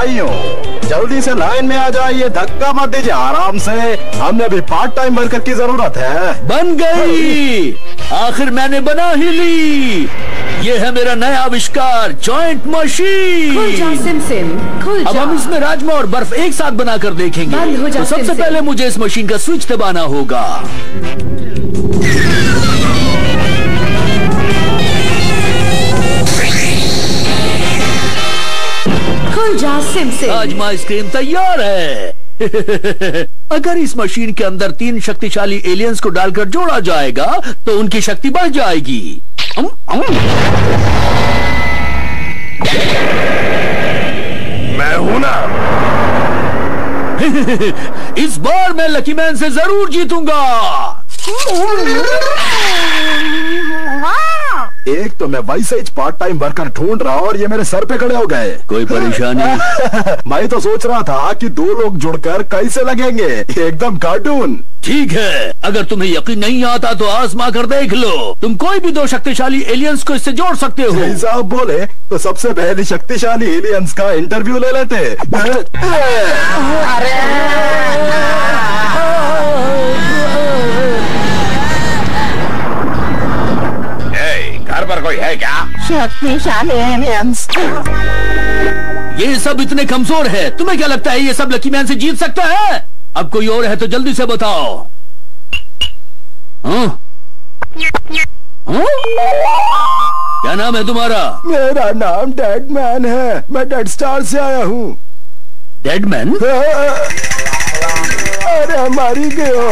भाइयों, जल्दी से लाइन में आ जाइए, धक्का मत दीजिए, आराम से। हमने भी पार्ट टाइम वर्कर की जरूरत है। बन गई, आखिर मैंने बना ही ली। ये है मेरा नया आविष्कार, जॉइंट मशीन। खुल जा सिम सिम, खुल जा। अब हम इसमें राजमा और बर्फ एक साथ बनाकर देखेंगे। बंद हो जा तो सबसे सिम पहले मुझे इस मशीन का स्विच दबाना होगा। खुल जा सिम सिम। राजमा आइसक्रीम तैयार है। अगर इस मशीन के अंदर 3 शक्तिशाली एलियंस को डालकर जोड़ा जाएगा तो उनकी शक्ति बढ़ जाएगी। मैं हूं ना। इस बार मैं लकी मैन से जरूर जीतूंगा। एक तो मैं वैसे ही पार्ट टाइम वर्कर ढूंढ रहा और ये मेरे सर पे खड़े हो गए। कोई परेशानी? मैं तो सोच रहा था कि 2 लोग जुड़कर कैसे लगेंगे, एकदम कार्टून। ठीक है, अगर तुम्हें यकीन नहीं आता तो आजमा कर देख लो। तुम कोई भी 2 शक्तिशाली एलियंस को इससे जोड़ सकते हो। जैसा आप बोले तो सबसे पहले शक्तिशाली एलियंस का इंटरव्यू ले लेते। घर पर कोई है क्या? शक्तिशाली एलियंस। ये सब इतने कमजोर है, तुम्हें क्या लगता है ये सब लकी मैन से जीत सकता है? अब कोई और है तो जल्दी से बताओ। हाँ? हाँ? क्या नाम है तुम्हारा? मेरा नाम डेड मैन है, मैं डेड स्टार से आया हूँ। Dead man? अरे मरी गयो।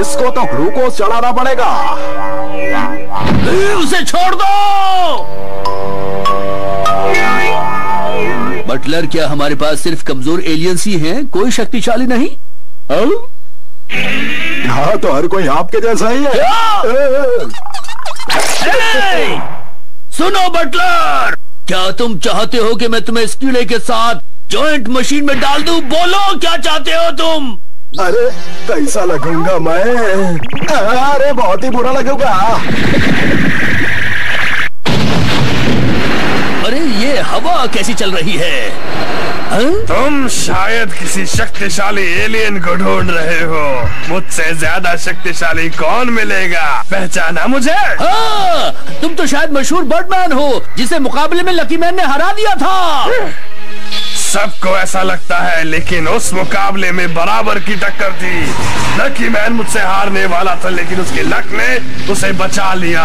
इसको तो ग्लूकोज चढ़ाना पड़ेगा। उसे छोड़ दो। बटलर, क्या हमारे पास सिर्फ कमजोर एलियंस ही हैं, कोई शक्तिशाली नहीं? हाँ तो हर कोई आपके जैसा ही है। सुनो बटलर, क्या तुम चाहते हो कि मैं तुम्हें इस कीड़े के साथ जॉइंट मशीन में डाल दूं? बोलो क्या चाहते हो तुम? अरे कैसा लगूंगा मैं? अरे बहुत ही बुरा लगूंगा। अरे ये हवा कैसी चल रही है? तुम शायद किसी शक्तिशाली एलियन को ढूंढ रहे हो। मुझसे ज्यादा शक्तिशाली कौन मिलेगा? पहचाना मुझे? हाँ, तुम तो शायद मशहूर बर्डमैन हो जिसे मुकाबले में लकी मैन ने हरा दिया था। सबको ऐसा लगता है, लेकिन उस मुकाबले में बराबर की टक्कर थी। लकी मैन मुझसे हारने वाला था, लेकिन उसकी लक ने उसे बचा लिया।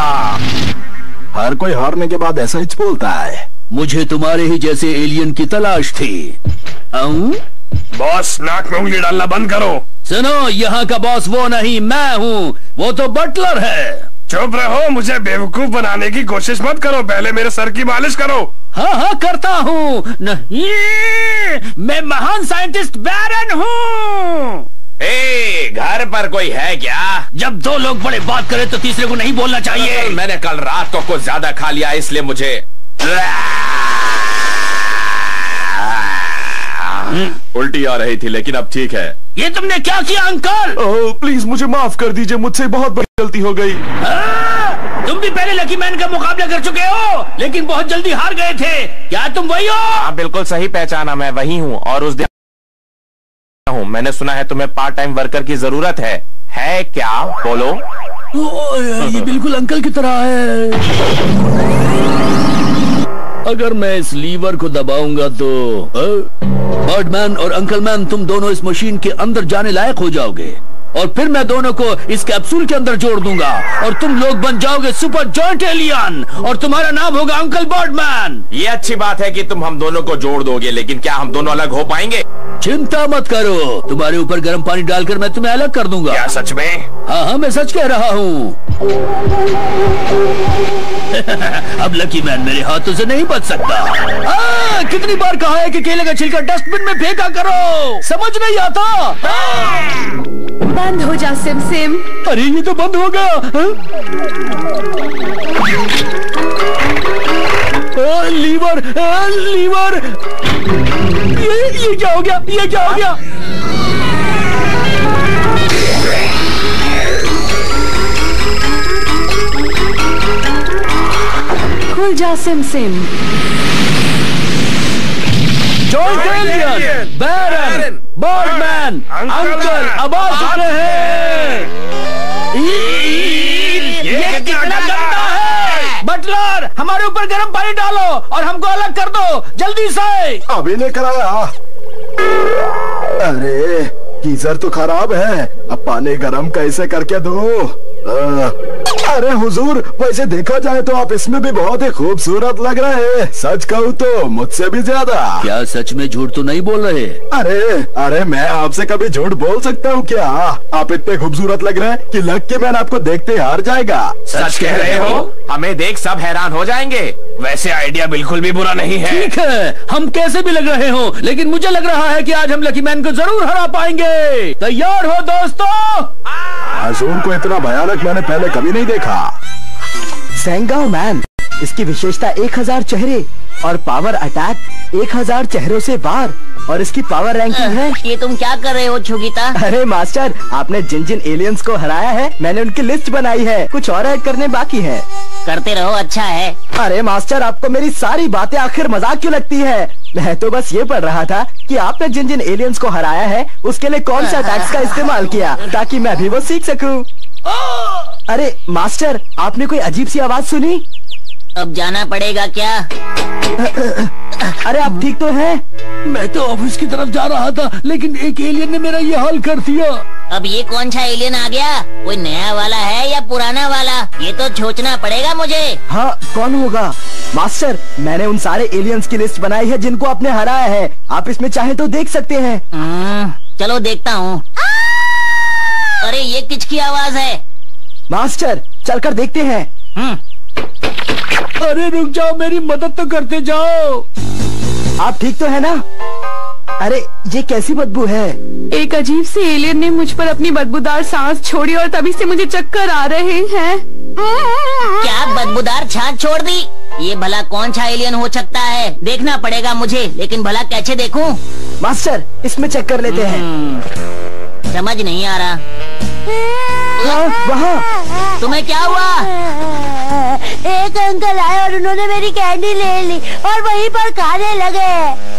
हर कोई हारने के बाद ऐसा ही बोलता है। मुझे तुम्हारे ही जैसे एलियन की तलाश थी। बॉस, नाक में उंगली डालना बंद करो। सुनो, यहाँ का बॉस वो नहीं, मैं हूँ। वो तो बटलर है। चुप रहो, मुझे बेवकूफ बनाने की कोशिश मत करो। पहले मेरे सर की मालिश करो। हाँ हाँ करता हूँ। नहीं, मैं महान साइंटिस्ट बैरन हूँ। घर पर कोई है क्या? जब 2 लोग बड़े बात करें तो तीसरे को नहीं बोलना चाहिए। मैंने कल रात को कुछ ज्यादा खा लिया, इसलिए मुझे उल्टी आ रही थी, लेकिन अब ठीक है। ये तुमने क्या किया अंकल? प्लीज मुझे माफ कर दीजिए, मुझसे बहुत बड़ी गलती हो गई। तुम भी पहले लकी मैन का मुकाबला कर चुके हो, लेकिन बहुत जल्दी हार गए थे। क्या तुम वही हो? हाँ, बिल्कुल सही पहचाना, मैं वही हूँ। और उस दिन हूँ। मैंने सुना है तुम्हें पार्ट टाइम वर्कर की जरूरत है क्या? बोलो। ये बिल्कुल अंकल की तरह है। अगर मैं इस लीवर को दबाऊंगा तो बर्डमैन और अंकल मैन, तुम दोनों इस मशीन के अंदर जाने लायक हो जाओगे। और फिर मैं दोनों को इस कैप्सूल के अंदर जोड़ दूंगा और तुम लोग बन जाओगे सुपर जॉइंट एलियन और तुम्हारा नाम होगा अंकल बर्डमैन। ये अच्छी बात है कि तुम हम दोनों को जोड़ दोगे, लेकिन क्या हम दोनों अलग हो पाएंगे? चिंता मत करो, तुम्हारे ऊपर गर्म पानी डालकर मैं तुम्हें अलग कर दूंगा। क्या सच में? हाँ हाँ, मैं सच कह रहा हूँ। अब लकी मैन मेरे हाथों से नहीं बच सकता। कितनी बार कहा है कि केले का छिलका डस्टबिन में फेंका करो, समझ नहीं आता? बंद हो जा सिम सिम। अरे ये तो बंद हो गया। Liver, liver. ये क्या हो गया? ये क्या हो गया? खुल जा सिम सिम। जॉइंट एलियन, बैरन, बर्डमैन, अंकल अब आ चुके हैं। ये कितना गंदा है। बटलर, हमारे ऊपर गर्म पानी डालो और हमको अलग कर दो जल्दी से। अभी लेकर आया। अरे गीजर तो खराब है, अब पानी गरम कैसे करके दो? अरे हुजूर, वैसे देखा जाए तो आप इसमें भी बहुत ही खूबसूरत लग रहे हैं। सच कहूँ तो मुझसे भी ज्यादा। क्या सच में झूठ तो नहीं बोल रहे? अरे मैं आपसे कभी झूठ बोल सकता हूँ क्या? आप इतने खूबसूरत लग रहे हैं कि लकी मैन आपको देखते हार जाएगा। सच कह रहे हो? हमें देख सब हैरान हो जाएंगे। वैसे आइडिया बिल्कुल भी बुरा नहीं है। ठीक है, हम कैसे भी लग रहे हो, लेकिन मुझे लग रहा है कि आज हम लकी मैन को जरूर हरा पाएंगे। तैयार हो दोस्तों? हजूर को इतना भयानक मैंने पहले कभी नहीं देखा। सेंगाओ मैन, इसकी विशेषता 1000 चेहरे और पावर अटैक 1000 चेहरों से बार, और इसकी पावर रैंकिंग है। ये तुम क्या कर रहे हो छोगिता? अरे मास्टर, आपने जिन जिन एलियंस को हराया है मैंने उनकी लिस्ट बनाई है, कुछ और ऐड करने बाकी है। करते रहो, अच्छा है। अरे मास्टर, आपको मेरी सारी बातें आखिर मजाक क्यों लगती है? मैं तो बस ये पढ़ रहा था कि आपने जिन जिन एलियंस को हराया है उसके लिए कौन सा अटैक्स का इस्तेमाल किया, ताकि मैं भी वो सीख सकूं। अरे मास्टर, आपने कोई अजीब सी आवाज सुनी? अब जाना पड़ेगा क्या? अरे आप ठीक तो हैं? मैं तो ऑफिस की तरफ जा रहा था, लेकिन एक एलियन ने मेरा ये हाल कर दिया। अब ये कौन सा एलियन आ गया? कोई नया वाला है या पुराना वाला? ये तो सोचना पड़ेगा मुझे। हाँ, कौन होगा? मास्टर, मैंने उन सारे एलियंस की लिस्ट बनाई है जिनको आपने हराया है। आप इसमें चाहे तो देख सकते हैं। चलो देखता हूँ। अरे ये किसकी आवाज है? मास्टर, चलकर देखते हैं। अरे रुक जाओ, मेरी मदद तो करते जाओ। आप ठीक तो है ना? अरे ये कैसी बदबू है? एक अजीब से एलियन ने मुझ पर अपनी बदबूदार सांस छोड़ी और तभी से मुझे चक्कर आ रहे हैं। क्या बदबूदार छाछ छोड़ दी? ये भला कौन सा एलियन हो सकता है? देखना पड़ेगा मुझे, लेकिन भला कैसे देखूं? मास्टर, इसमें चेक कर लेते हैं। समझ नहीं आ रहा। वहाँ तुम्हें क्या हुआ? एक अंकल आए और उन्होंने मेरी कैंडी ले ली और वहीं पर खाने लगे।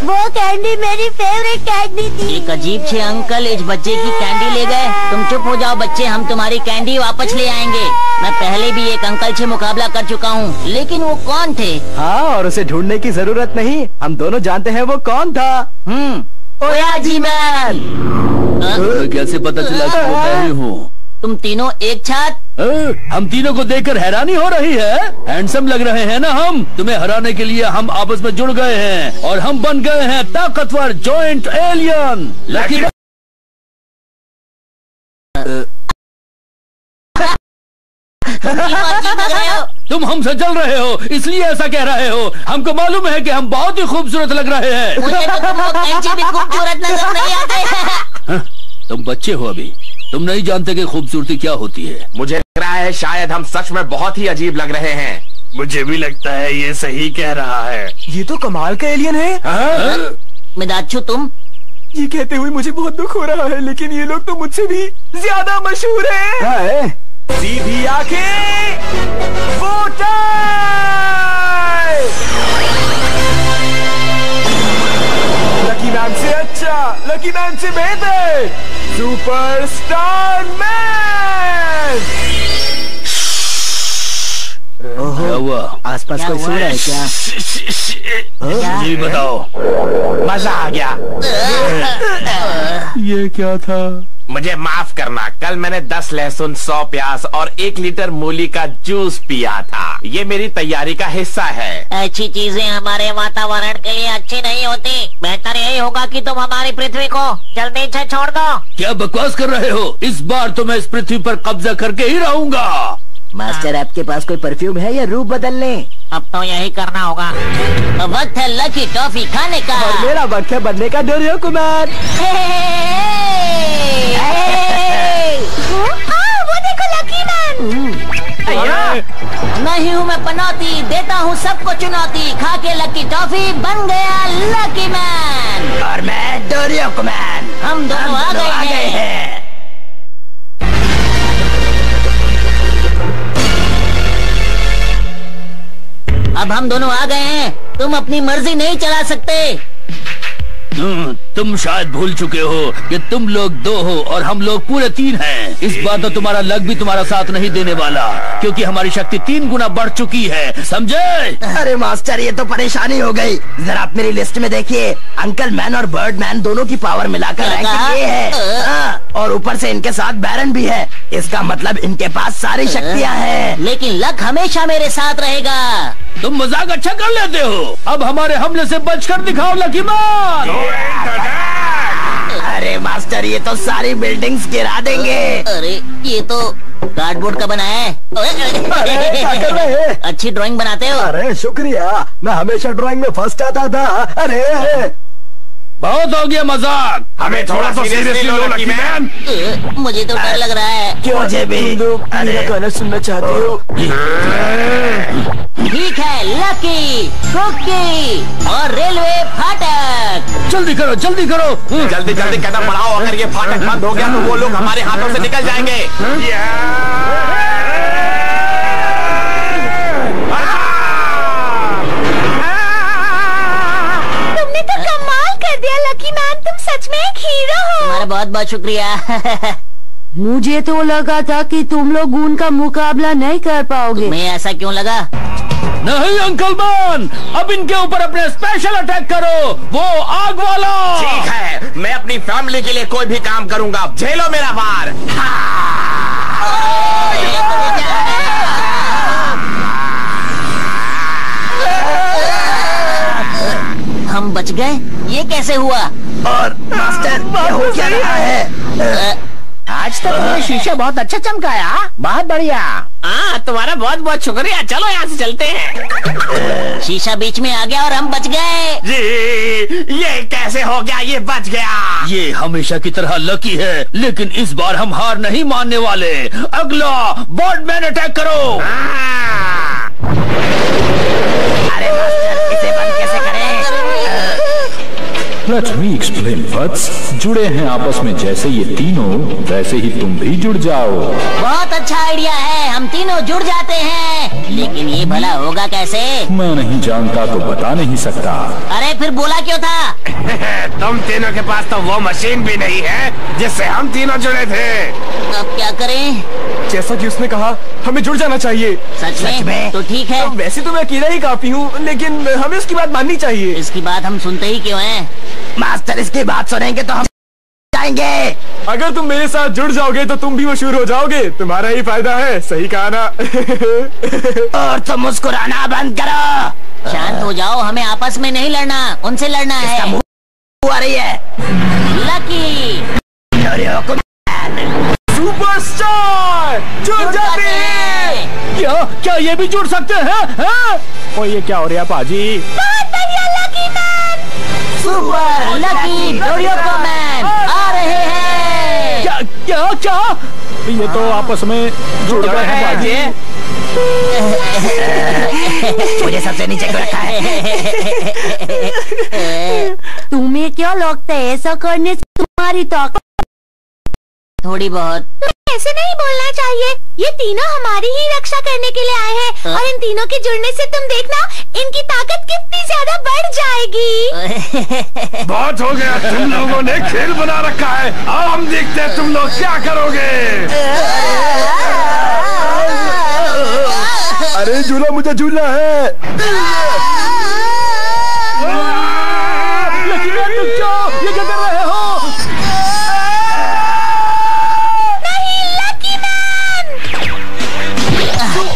वो कैंडी मेरी फेवरेट कैंडी थी। एक अजीब से अंकल इस बच्चे की कैंडी ले गए। तुम चुप हो जाओ बच्चे, हम तुम्हारी कैंडी वापस ले आएंगे। मैं पहले भी एक अंकल से मुकाबला कर चुका हूँ, लेकिन वो कौन थे? हाँ, और उसे ढूंढने की जरूरत नहीं, हम दोनों जानते हैं वो कौन था। ओयाजी मैन। तुम्हें कैसे पता चला कि वो मैं ही हूँ? तुम तीनों एक साथ? हम तीनों को देखकर हैरानी हो रही है। हैंडसम लग रहे हैं ना हम? तुम्हें हराने के लिए हम आपस में जुड़ गए हैं और हम बन गए हैं ताकतवर जॉइंट एलियन। लकी तुम हमसे जल रहे हो, इसलिए ऐसा कह रहे हो। हमको मालूम है कि हम बहुत ही खूबसूरत लग रहे हैं। मुझे तो तुम लोग कैंची भी खूबसूरत नजर नहीं आते। तुम बच्चे हो अभी, तुम नहीं जानते कि खूबसूरती क्या होती है। मुझे लग रहा है शायद हम सच में बहुत ही अजीब लग रहे हैं। मुझे भी लगता है ये सही कह रहा है। ये तो कमाल का एलियन है। मिदाच्छू, तुम? ये कहते हुए मुझे बहुत दुख हो रहा है, लेकिन ये लोग तो मुझसे भी ज्यादा मशहूर हैं। सीधी आंखें, वो टाइम। लकी मैन से अच्छा, लकी मैन से बेहतर, सुपरस्टार मैन। क्या हुआ? आसपास क्या कोई हुआ? सो रहा है क्या? जी बताओ। मजा आ गया। ये क्या था? मुझे माफ करना, कल मैंने 10 लहसुन, 100 प्याज और 1 लीटर मूली का जूस पिया था। ये मेरी तैयारी का हिस्सा है। ऐसी चीजें हमारे वातावरण के लिए अच्छी नहीं होती। बेहतर यही होगा कि तुम हमारी पृथ्वी को जल्दी से छोड़ दो। क्या बकवास कर रहे हो? इस बार तो मैं इस पृथ्वी पर कब्जा करके ही रहूंगा। मास्टर, आपके पास कोई परफ्यूम है या रूप बदल लें? अब तो यही करना होगा। वक्त है लकी टॉफी खाने का। और मेरा वक्त है बनने का डोरियो कुमार। वो देखो लकी मैन। नहीं हूँ मैं पनौती, देता हूँ सबको चुनौती। खा के लकी टॉफी बन गया लकी मैन। और मैं डोरियो कुमार। हम दोनों आ गए हैं। अब हम दोनों आ गए हैं। तुम अपनी मर्जी नहीं चला सकते। तुम शायद भूल चुके हो कि तुम लोग 2 हो और हम लोग पूरे 3 हैं। इस बार तो तुम्हारा लक भी तुम्हारा साथ नहीं देने वाला, क्योंकि हमारी शक्ति 3 गुना बढ़ चुकी है, समझे? अरे मास्टर, ये तो परेशानी हो गई। जरा आप मेरी लिस्ट में देखिए, अंकल मैन और बर्ड मैन दोनों की पावर मिलाकर रैंकिंग ये है। हाँ, और ऊपर से इनके साथ बैरन भी है। इसका मतलब इनके पास सारी शक्तियाँ हैं। लेकिन लक हमेशा मेरे साथ रहेगा। तुम मजाक अच्छा कर लेते हो। अब हमारे हमले से बचकर दिखाओ लकी मैन। अरे मास्टर, ये तो सारी बिल्डिंग्स गिरा देंगे। अरे ये तो कार्डबोर्ड का बना है। अरे क्या कर रहे हैं? अच्छी ड्राइंग बनाते हो। अरे शुक्रिया, मैं हमेशा ड्राइंग में फर्स्ट आता था। अरे बहुत हो गया मजाक, हमें थोड़ा सा सीरियसली लो लकी मैन। मुझे तो डर लग रहा है। क्यों जेबी? अरे गाना सुनना चाहते हो? ठीक है, लकी, कुकी और रेलवे फाटक। जल्दी करो जल्दी करो। जल्दी जल्दी कदम बढ़ाओ, अगर ये फाटक बंद हो गया तो वो लोग हमारे हाथों से निकल जाएंगे। तुमने तो कमाल कर दिया लकी मैन, तुम सच में एक हीरो हो। तुम्हारा बहुत बहुत शुक्रिया। मुझे तो लगा था कि तुम लोग उनका मुकाबला नहीं कर पाओगे। तुम्हें ऐसा क्यों लगा? नहीं अंकल मैन, अब इनके ऊपर अपने स्पेशल अटैक करो, वो आग वाला। ठीक है, मैं अपनी फैमिली के लिए कोई भी काम करूंगा, झेलो मेरा वार। हम बच गए, ये कैसे हुआ? और मास्टर, ये हो क्या रहा है? आज तक तुमने शीशा बहुत अच्छा चमकाया, बहुत बढ़िया। हाँ, तुम्हारा बहुत बहुत शुक्रिया। चलो यहाँ से चलते हैं। शीशा बीच में आ गया और हम बच गए। जी, ये कैसे हो गया? ये बच गया। ये हमेशा की तरह लकी है, लेकिन इस बार हम हार नहीं मानने वाले। अगला बर्डमैन अटैक करो। अरे मास्टर, इसे बंद कैसे करें? Let me explain, Vats. जुड़े हैं आपस में जैसे ये तीनों, वैसे ही तुम भी जुड़ जाओ। बहुत अच्छा आइडिया है, हम तीनों जुड़ जाते हैं। लेकिन ये भला होगा कैसे? मैं नहीं जानता तो बता नहीं सकता। अरे फिर बोला क्यों था? तुम तीनों के पास तो वो मशीन भी नहीं है जिससे हम तीनों जुड़े थे। अब क्या करें? जैसा कि उसने कहा, हमें जुड़ जाना चाहिए। सच में? तो ठीक है। वैसे तो मैं अकेला ही काफी हूँ, लेकिन हमें उसकी बात माननी चाहिए। इसकी बात हम सुनते ही क्यों हैं? मास्टर, इसकी बात सुनेंगे तो हम जाएंगे। अगर तुम मेरे साथ जुड़ जाओगे तो तुम भी मशहूर हो जाओगे, तुम्हारा ही फायदा है। सही कहा ना? और तुम मुस्कुराना बंद करो। शांत हो जाओ, हमें आपस में नहीं लड़ना, उनसे लड़ना है। इसका मुंह आ रही है। लकी सुपरस्टार जुड़ जाते हैं। क्या क्या ये भी जुड़ सकते हैं? और ये क्या हो रहा है पाजी? बहुत बढ़िया लकी मैन। सुपर लकी डोरियोको मैन आ रहे हैं। क्या क्या क्या? ये तो आपस में जुड़ गए हैं पाजी। मुझे सबसे नीचे क्यों रखा है? तुम्हें क्या लगता है ऐसा करने से तुम्हारी ताकत? थोड़ी बहुत। ऐसे नहीं बोलना चाहिए, ये तीनों हमारी ही रक्षा करने के लिए आए हैं। और इन तीनों के जुड़ने से तुम देखना, इनकी ताकत कितनी ज्यादा बढ़ जाएगी। बहुत हो गया, तुम लोगों ने खेल बना रखा है। अब हम देखते हैं तुम लोग क्या करोगे। अरे झूला, मुझे झूलना है। लकी मैन रुक जाओ, ये क्या कर रहे हो?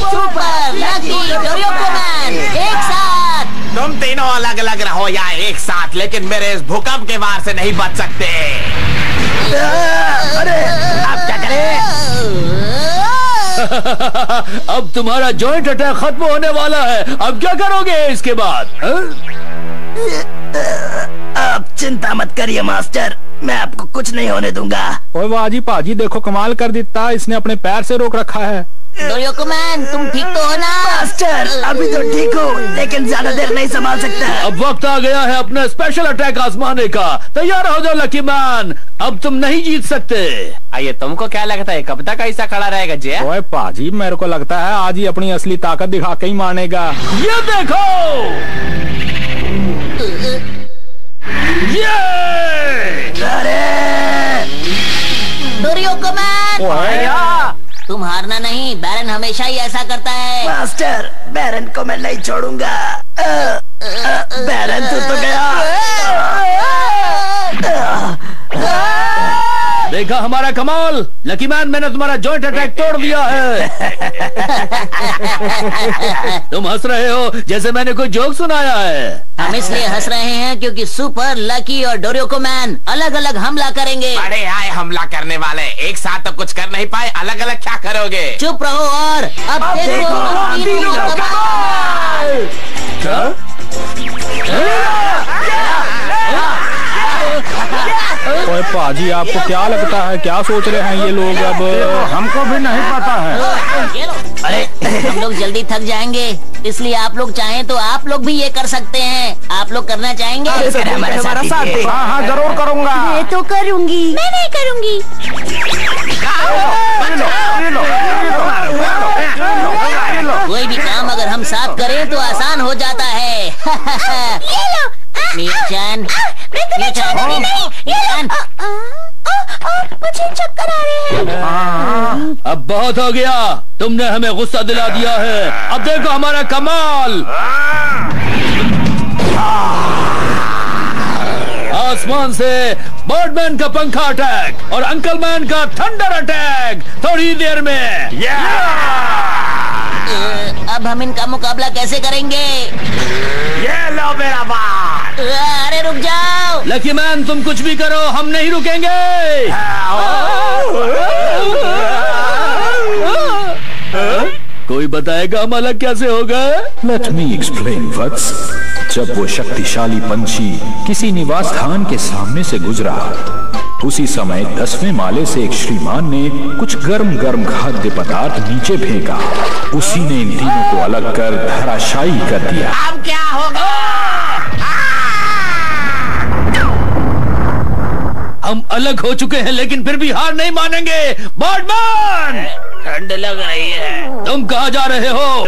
सुपर लकी डोरियोको मैन एक साथ। तुम तीनों अलग अलग रहो या एक साथ, लेकिन मेरे इस भूकंप के वार से नहीं बच सकते। अरे अब क्या करें? अब तुम्हारा जॉइंट अटैक खत्म होने वाला है। अब क्या करोगे इसके बाद? अब चिंता मत करिए मास्टर, मैं आपको कुछ नहीं होने दूंगा। ओए वाजी पाजी, देखो कमाल कर देता, इसने अपने पैर से रोक रखा है। डोरियोको मैन, तुम ठीक तो हो ना? मास्टर, अभी तो ठीक हो, लेकिन ज्यादा देर नहीं संभाल सकता। अब वक्त आ गया है अपना स्पेशल अटैक आजमाने का। तैयार हो जाओ लकी मैन, अब तुम नहीं जीत सकते। आइए, तुमको क्या लगता है कब तक ऐसा खड़ा रहेगा जे? ओए पाजी, मेरे को लगता है आज ही अपनी असली ताकत दिखा के ही मानेगा। ये देखो, डोरियोकोमैन, तुम हारना नहीं, बैरन हमेशा ही ऐसा करता है। मास्टर, बैरन को मैं नहीं छोड़ूंगा। बैरन तो गया। देखा हमारा कमाल। लकी मैन, मैंने तुम्हारा जॉइंट अटैक तोड़ दिया है। तुम हंस रहे हो जैसे मैंने कोई जोक सुनाया है। हम इसलिए हंस रहे हैं क्योंकि सुपर, लकी और डोरियोकोमैन अलग अलग हमला करेंगे। बड़े आए हमला करने वाले, एक साथ तो कुछ कर नहीं पाए, अलग अलग क्या करोगे? चुप रहो और अब देखो ओए पाजी, आपको क्या लगता है, क्या सोच रहे हैं ये लोग? अब हमको भी नहीं पता है। अरे हम लोग जल्दी थक जाएंगे, इसलिए आप लोग चाहें तो आप लोग भी ये कर सकते हैं। आप लोग करना चाहेंगे? हमारा साथ दे। हाँ, जरूर करूँगा। मैं तो करूंगी। मैं नहीं करूंगी। कोई भी काम अगर हम साथ करें तो आसान हो जाता है। ये लो। मिया-चान, मैं तुम्हें छोड़ूंगी नहीं। ये लो। मुझे चक्कर आ रहे हैं। अब बहुत हो गया, तुमने हमें गुस्सा दिला दिया है। अब देखो हमारा कमाल। आसमान से बर्डमैन का पंखा अटैक और अंकल मैन का थंडर अटैक थोड़ी देर में। अब हम इनका मुकाबला कैसे करेंगे? ये लो मेरा बाल। अरे रुक जाओ। लकी मैन, तुम कुछ भी करो, हम नहीं रुकेंगे। कोई बताएगा हम अलग कैसे हो गए? लेट मी एक्सप्लेन वत्स। जब वो शक्तिशाली पंछी किसी निवास स्थान के सामने से गुजरा, उसी समय 10वें माले से एक श्रीमान ने कुछ गर्म गर्म खाद्य पदार्थ नीचे फेंका। उसी ने इन तीनों को अलग कर धराशायी कर दिया। अब क्या होगा? हम अलग हो चुके हैं, लेकिन फिर भी हार नहीं मानेंगे। बर्डमैन, ठंड लग रही है। तुम कहाँ जा रहे हो?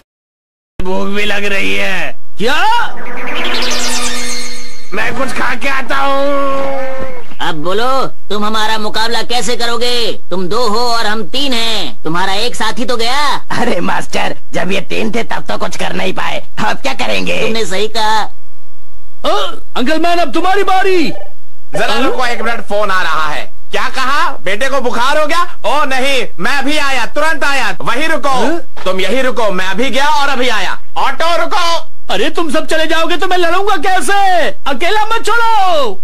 भूख भी लग रही है। क्या? मैं कुछ खा के आता हूँ। अब बोलो, तुम हमारा मुकाबला कैसे करोगे? तुम 2 हो और हम 3 हैं। तुम्हारा एक साथी तो गया। अरे मास्टर, जब ये 3 थे तब तो कुछ कर नहीं पाए, अब क्या करेंगे? तुमने सही कहा। अंकल मैन, अब तुम्हारी बारी। जरा रुको, 1 मिनट, फोन आ रहा है। क्या कहा? बेटे को बुखार हो गया? ओ नहीं, मैं अभी आया, तुरंत आया। वही रुको। तुम यही रुको, मैं अभी गया और अभी आया। ऑटो रुको। अरे तुम सब चले जाओगे तो मैं लड़ूंगा कैसे? अकेला मत छोड़ो।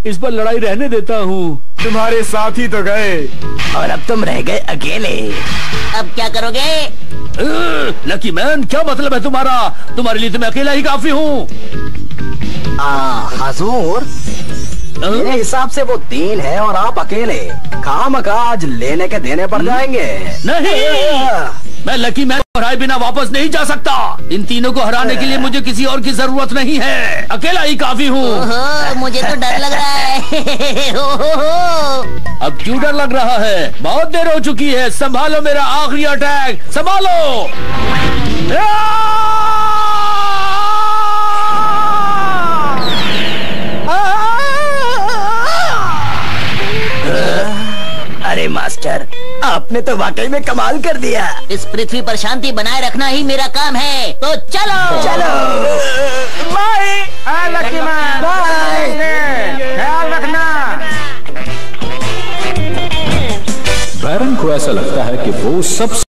इस पर लड़ाई रहने देता हूँ। तुम्हारे साथी तो गए और अब तुम रह गए अकेले। अब क्या करोगे? लकी मैन, क्या मतलब है तुम्हारा? तुम्हारे लिए तो मैं अकेला ही काफी हूँ। हजूर, मेरे हिसाब से वो 3 है और आप अकेले। खामखा आज लेने के देने पड़ जाएंगे। नहीं, मैं लकी मैन को हराए बिना वापस नहीं जा सकता। इन तीनों को हराने के लिए मुझे किसी और की जरूरत नहीं है, अकेला ही काफी हूँ। मुझे तो डर लग रहा है। अब क्यों डर लग रहा है? बहुत देर हो चुकी है। संभालो मेरा आखिरी अटैक, संभालो। अरे मास्टर, आपने तो वाकई में कमाल कर दिया। इस पृथ्वी पर शांति बनाए रखना ही मेरा काम है, तो चलो। चलो, बाय लकी मैन, बाय, ख्याल रखना। बैरन को ऐसा लगता है कि वो सब